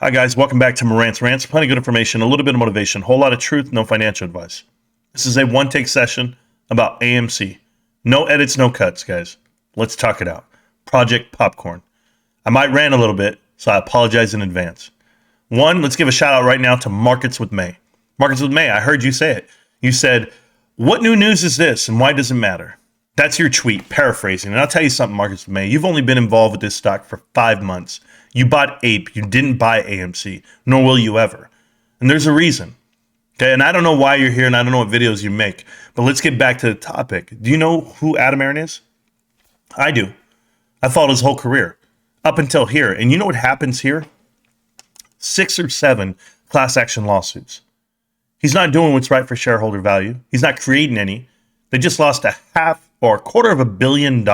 Hi, guys. Welcome back to Morant's Rants. Plenty of good information, a little bit of motivation, whole lot of truth, no financial advice. This is a one-take session about AMC. No edits, no cuts, guys. Let's talk it out. Project Popcorn. I might rant a little bit, so I apologize in advance. One, let's give a shout out right now to Markets with May. Markets with May, I heard you say it. You said, "What new news is this and why does it matter?" That's your tweet, paraphrasing. And I'll tell you something, Markets with May. You've only been involved with this stock for 5 months. You bought APE. You didn't buy AMC, nor will you ever. And there's a reason. Okay, and I don't know why you're here and I don't know what videos you make, but let's get back to the topic. Do you know who Aron is? I do. I followed his whole career up until here. And you know what happens here? 6 or 7 class action lawsuits. He's not doing what's right for shareholder value. He's not creating any. They just lost a half or a quarter of $1 billion.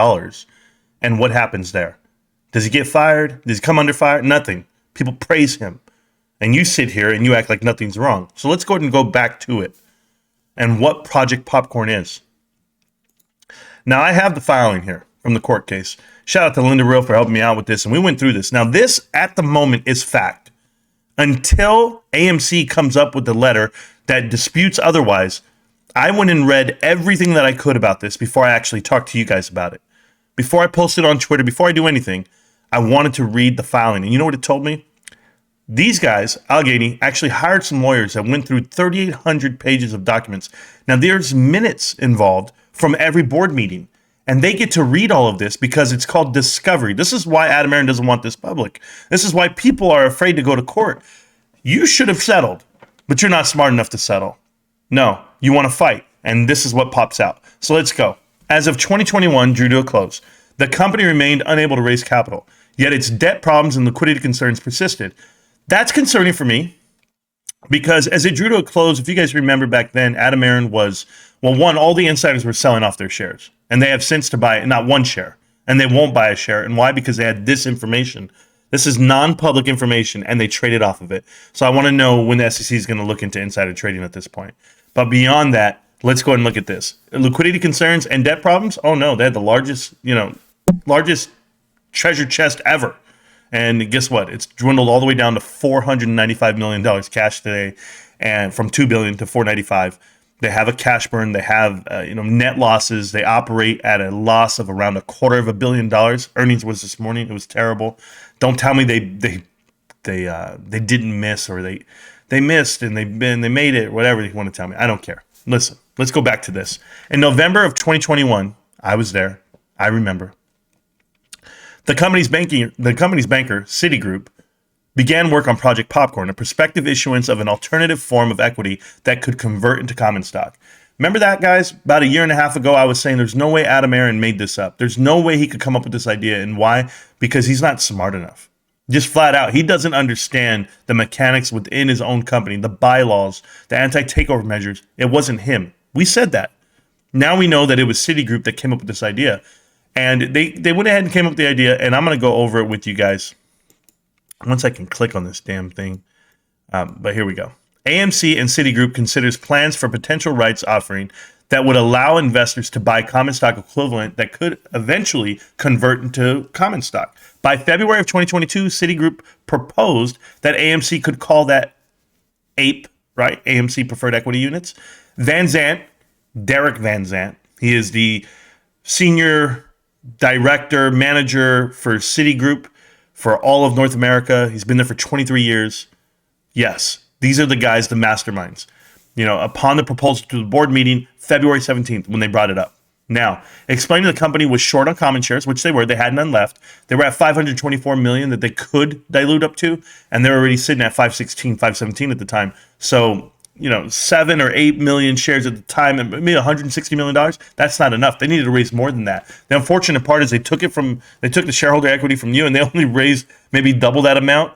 And what happens there? Does he get fired? Does he come under fire? Nothing. People praise him. And you sit here and you act like nothing's wrong. So let's go ahead and go back to it and what Project Popcorn is. Now, I have the filing here from the court case. Shout out to Linda Real for helping me out with this. And we went through this. Now, this at the moment is fact. Until AMC comes up with the letter that disputes otherwise, I went and read everything that I could about this before I actually talked to you guys about it. Before I post it on Twitter, before I do anything, I wanted to read the filing. And you know what it told me? These guys, Allegheny, actually hired some lawyers that went through 3,800 pages of documents. Now, there's minutes involved from every board meeting. And they get to read all of this because it's called discovery. This is why Aron doesn't want this public. This is why people are afraid to go to court. You should have settled, but you're not smart enough to settle. No, you want to fight. And this is what pops out. So let's go. As of 2021 drew to a close, the company remained unable to raise capital, yet its debt problems and liquidity concerns persisted. That's concerning for me because as it drew to a close, if you guys remember back then, Aron was, well, one, all the insiders were selling off their shares, and they have since to buy not one share, and they won't buy a share. And why? Because they had this information. This is non-public information, and they traded off of it. So I want to know when the SEC is going to look into insider trading at this point. But beyond that, let's go ahead and look at this. Liquidity concerns and debt problems? Oh no, they had the largest treasure chest ever. And guess what? It's dwindled all the way down to $495 million cash today, and from $2 billion to $495. They have a cash burn. They have net losses. They operate at a loss of around $250 million. Earnings was this morning. It was terrible. Don't tell me they didn't miss, or they missed and they made it. Whatever you want to tell me, I don't care. Listen, let's go back to this. In November of 2021, I was there. I remember. The company's banker, Citigroup, began work on Project Popcorn, a prospective issuance of an alternative form of equity that could convert into common stock. Remember that, guys? About a year and a half ago, I was saying there's no way Aron made this up. There's no way he could come up with this idea. And why? Because he's not smart enough. Just flat out, he doesn't understand the mechanics within his own company, the bylaws, the anti-takeover measures. It wasn't him. We said that. Now we know that it was Citigroup that came up with this idea. And they went ahead and came up with the idea, and I'm going to go over it with you guys once I can click on this damn thing. But here we go. AMC and Citigroup considers plans for potential rights offering that would allow investors to buy common stock equivalent that could eventually convert into common stock. By February of 2022, Citigroup proposed that AMC could call that APE, right? AMC Preferred Equity Units. Van Zandt, Derek Van Zandt, he is the senior director, manager for Citigroup for all of North America. He's been there for 23 years. Yes, these are the guys, the masterminds. Upon the proposal to the board meeting, February 17th, when they brought it up. Now, explaining the company was short on common shares, which they were. They had none left. They were at 524 million that they could dilute up to, and they're already sitting at 516, 517 at the time. So 7 or 8 million shares at the time, and maybe $160 million. That's not enough. They needed to raise more than that. The unfortunate part is they took the shareholder equity from you, and they only raised maybe double that amount.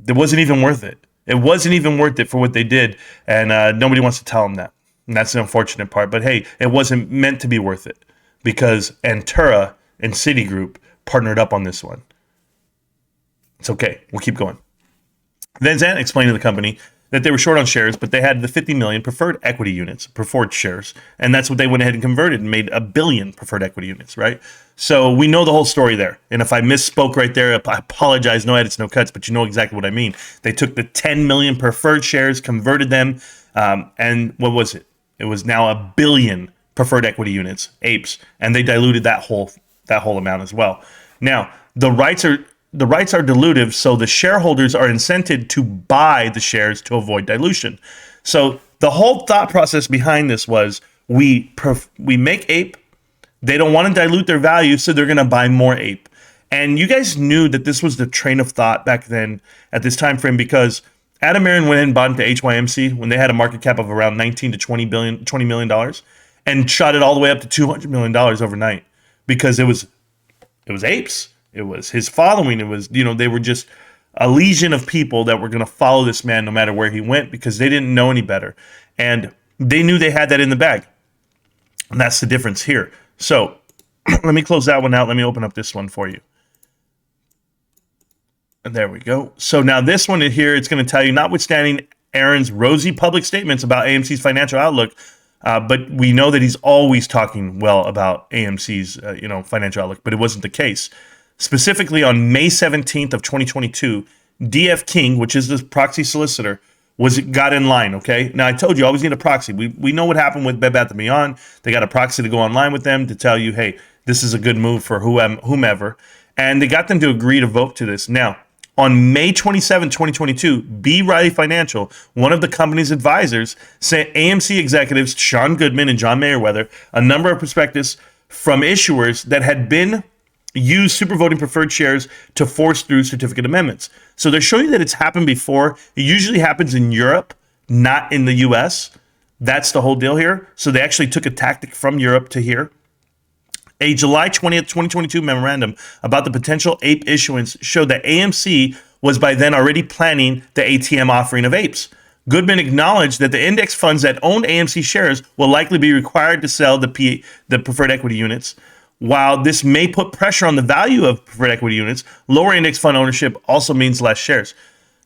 It wasn't even worth it. It wasn't even worth it for what they did, and nobody wants to tell them that. And that's the unfortunate part. But hey, it wasn't meant to be worth it because Antura and Citigroup partnered up on this one. It's okay. We'll keep going. Van Zandt explained to the company that they were short on shares, but they had the 50 million preferred equity units, preferred shares. And that's what they went ahead and converted and made 1 billion preferred equity units, right? So we know the whole story there. And if I misspoke right there, I apologize. No edits, no cuts, but you know exactly what I mean. They took the 10 million preferred shares, converted them, and what was it? It was now 1 billion preferred equity units, apes, and they diluted that whole amount as well. Now, the rights are dilutive, so the shareholders are incented to buy the shares to avoid dilution. So the whole thought process behind this was we make ape, they don't want to dilute their value, so they're going to buy more ape. And you guys knew that this was the train of thought back then at this time frame, because Aron went in and bought into HYMC when they had a market cap of around $19 to $20 million, and shot it all the way up to $200 million overnight, because it was apes. It was his following. It was, they were just a legion of people that were going to follow this man no matter where he went, because they didn't know any better. And they knew they had that in the bag. And that's the difference here. So let me close that one out. Let me open up this one for you. And there we go. So now this one here, it's going to tell you, notwithstanding Aron's rosy public statements about AMC's financial outlook, but we know that he's always talking well about AMC's financial outlook, but it wasn't the case. Specifically on May 17th of 2022, DF King, which is the proxy solicitor, got in line, okay? Now, I told you, always need a proxy. We know what happened with Bed Bath & Beyond. They got a proxy to go online with them to tell you, hey, this is a good move for whomever. And they got them to agree to vote to this. Now, on May 27, 2022, B. Riley Financial, one of the company's advisors, sent AMC executives Sean Goodman and John Mayerweather a number of prospectus from issuers that had been used super voting preferred shares to force through certificate amendments. So they're showing that it's happened before. It usually happens in Europe, not in the US. That's the whole deal here. So they actually took a tactic from Europe to here. A July 20th, 2022 memorandum about the potential ape issuance showed that AMC was by then already planning the ATM offering of apes. Goodman acknowledged that the index funds that own AMC shares will likely be required to sell the preferred equity units. While this may put pressure on the value of preferred equity units, lower index fund ownership also means less shares.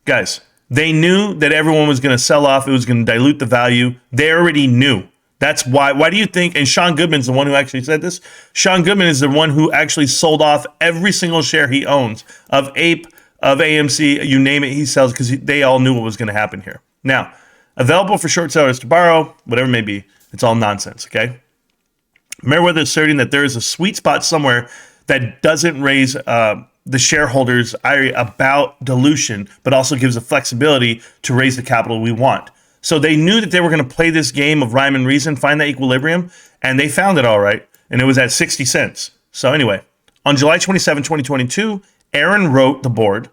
Guys, they knew that everyone was going to sell off. It was going to dilute the value. They already knew. That's why. Why do you think? And Sean Goodman's the one who actually said this. Sean Goodman is the one who actually sold off every single share he owns of Ape, of AMC, you name it, he sells, because they all knew what was going to happen here. Now, available for short sellers to borrow, whatever it may be, it's all nonsense, okay? Mayerweather asserting that there is a sweet spot somewhere that doesn't raise the shareholders' ire about dilution, but also gives the flexibility to raise the capital we want. So they knew that they were going to play this game of rhyme and reason, find that equilibrium, and they found it all right, and it was at 60 cents. So anyway, on July 27, 2022, Aron wrote the board,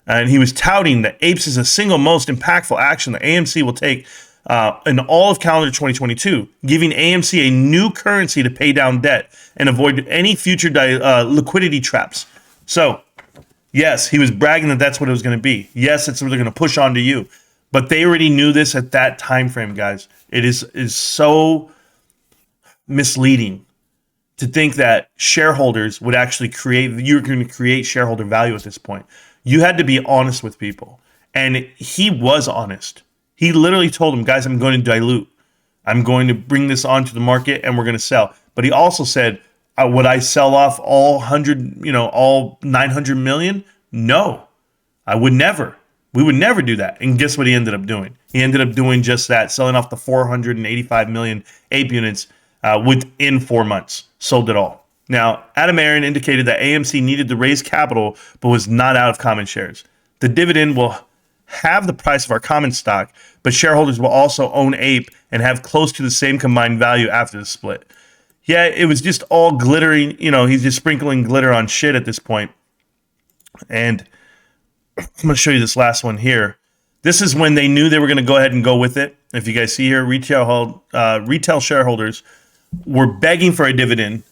and he was touting that APES is the single most impactful action that AMC will take in all of calendar 2022, giving AMC a new currency to pay down debt and avoid any future liquidity traps. So, yes, he was bragging that that's what it was going to be. Yes, that's what they're going to push on to you. But they already knew this at that time frame, guys. It is so misleading to think that shareholders would actually you're going to create shareholder value at this point. You had to be honest with people. And he was honest. He literally told them, guys, I'm going to dilute. I'm going to bring this onto the market and we're going to sell. But he also said, would I sell off all 900 million? No, I would never. We would never do that. And guess what he ended up doing? He ended up doing just that, selling off the 485 million ape units within 4 months. Sold it all. Now, Aron indicated that AMC needed to raise capital, but was not out of common shares. The dividend will have the price of our common stock, but shareholders will also own ape and have close to the same combined value after the split. Yeah, it was just all glittering. He's just sprinkling glitter on shit at this point. And I'm going to show you this last one here. This is when they knew they were going to go ahead and go with it. If you guys see here, retail shareholders were begging for a dividend,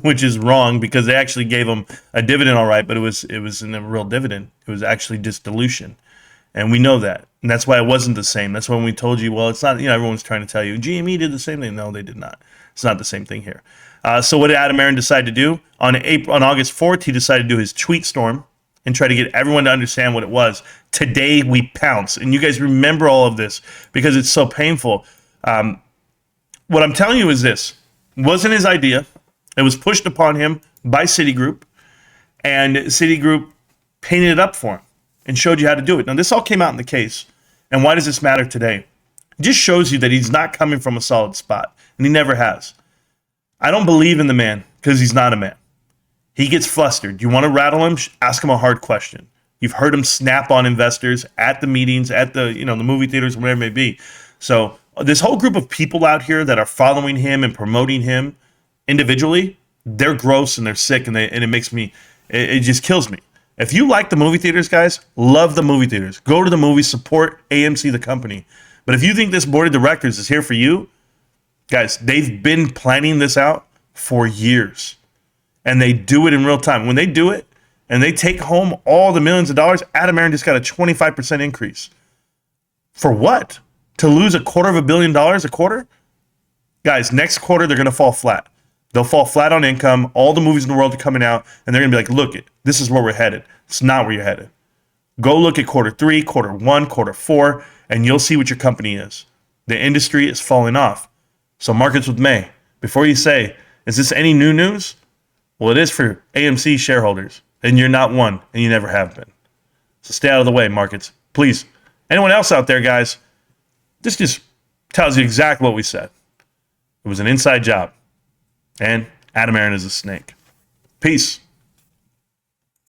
which is wrong because they actually gave them a dividend, all right, but it wasn't a real dividend. It was actually just dilution. And we know that. And that's why it wasn't the same. That's when we told you, well, it's not, everyone's trying to tell you, GME did the same thing. No, they did not. It's not the same thing here. So what did Aron decide to do? On August 4th, he decided to do his tweet storm. and try to get everyone to understand what it was. Today we pounce. And you guys remember all of this because it's so painful. What I'm telling you is this. It wasn't his idea. It was pushed upon him by Citigroup. And Citigroup painted it up for him and showed you how to do it. Now, this all came out in the case. And why does this matter today? It just shows you that he's not coming from a solid spot. And he never has. I don't believe in the man because he's not a man. He gets flustered. You want to rattle him? Ask him a hard question. You've heard him snap on investors at the meetings, at the the movie theaters, whatever it may be. So this whole group of people out here that are following him and promoting him individually, they're gross and they're sick, and it makes me, it just kills me. If you like the movie theaters, guys, love the movie theaters. Go to the movies, support AMC, the company. But if you think this board of directors is here for you, guys, they've been planning this out for years. And they do it in real time. When they do it and they take home all the millions of dollars, Aron just got a 25% increase. For what? To lose $250 million a quarter? Guys, next quarter, they're going to fall flat. They'll fall flat on income. All the movies in the world are coming out, and they're going to be like, look, this is where we're headed. It's not where you're headed. Go look at quarter 3, quarter 1, quarter 4, and you'll see what your company is. The industry is falling off. So markets with May. Before you say, is this any new news? Well, it is for AMC shareholders, and you're not one, and you never have been. So stay out of the way, markets. Please. Anyone else out there, guys, this just tells you exactly what we said. It was an inside job. And Aron is a snake. Peace.